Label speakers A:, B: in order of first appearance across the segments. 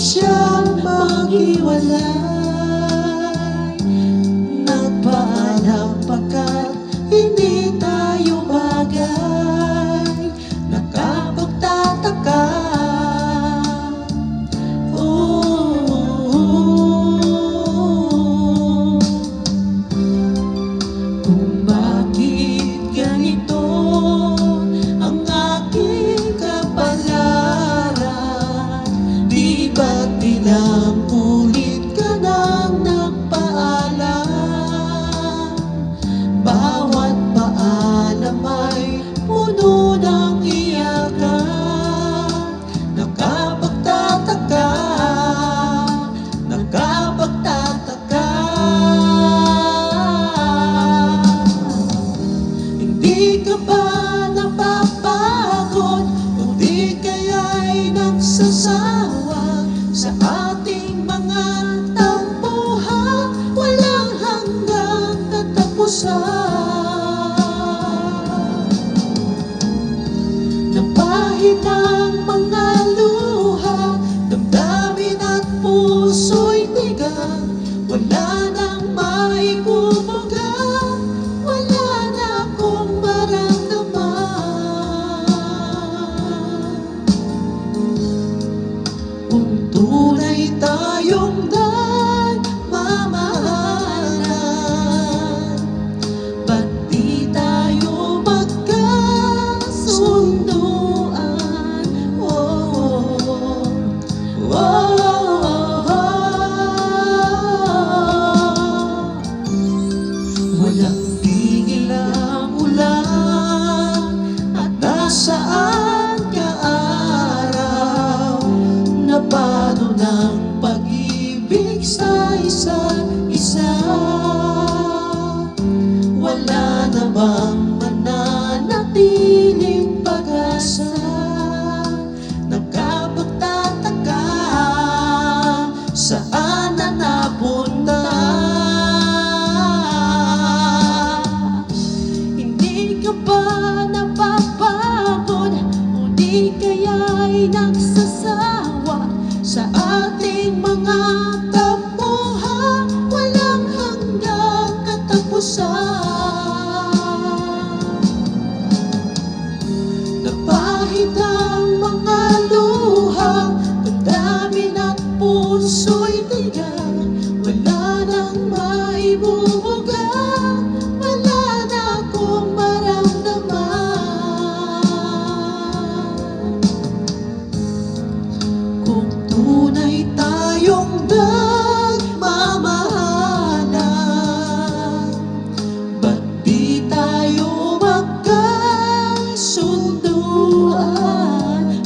A: siyang maghiwalay. Nagpaalam pagkat hindi tayo bagay. Nakapagtataka, kung bakit ganito ang aking kapalaran. Di ba't ilang ulit ka nang nagpaalam? Bawat paalam ay puno ng iyakan. Nakapagtataka, nakapagtataka. Hindi ka ba napapagod? O di kaya'y nagsasawa sa ating mga tampuhan? Walang hanggang katapusan. Napahid ang mga luha, damdamin at puso'y tigang. Wala nang maibubuga, wala na akong maramdaman. Kung tunay tayong nagmamahalan, ba't di tayo magkasunduan? Walang tigil ang ulan at nasaan ka araw? Napano ng pag-ibig sa isa't isa? Wala na bang mananatiling pag-asa? Nakapagtataka, saan na napunta? Hindi ka ba napapagod? O di kaya'y nagsasawa sa ating mga tampuhan? Walang hanggang katapusan. Napahid ang mga luha, damdamin at puso'y tigang. Wala nang maibubuga, wala na akong maramdaman. Kung tunay tayong nagmamahalan, ba't di tayo magkasunduan?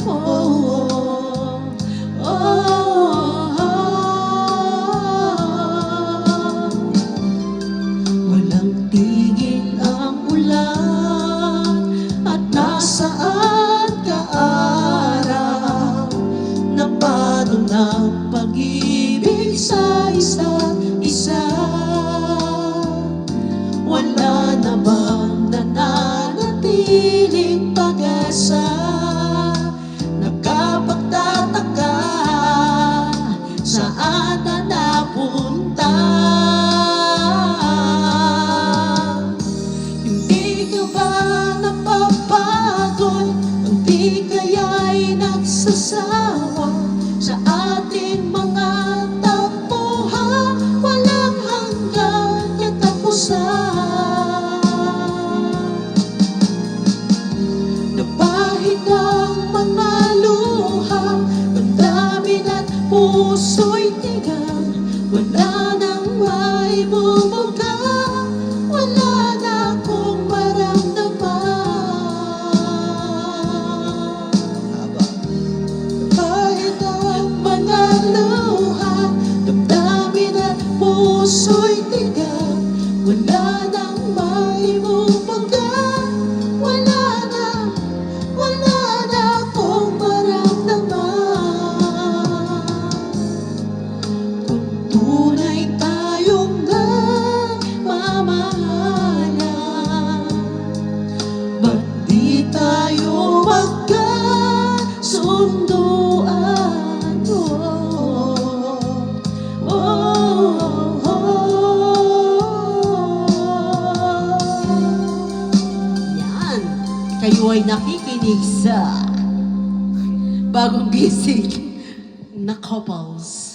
A: Walang tigil ang ulan at nasaan ka araw? Napano ng pag-ibig sa isa't isa? Wala na bang nananatiling pag-asa? Nakapagtataka, saan na napunta? Hindi ka ba napapagod? O di kaya'y nagsasawa sa ating mga tampuhan? Walang hanggang katapusan. Napahid ang mga luha, damdamin at puso'y tigang. Wala nang maibubuga, wala na akong maramdaman. Napahid ang mga luha, damdamin at puso'y tigang. Wala nang maibubuga, wala na akong maramdaman. Kung tunay tayong kayo ay nakikinig sa bagong gising na couples.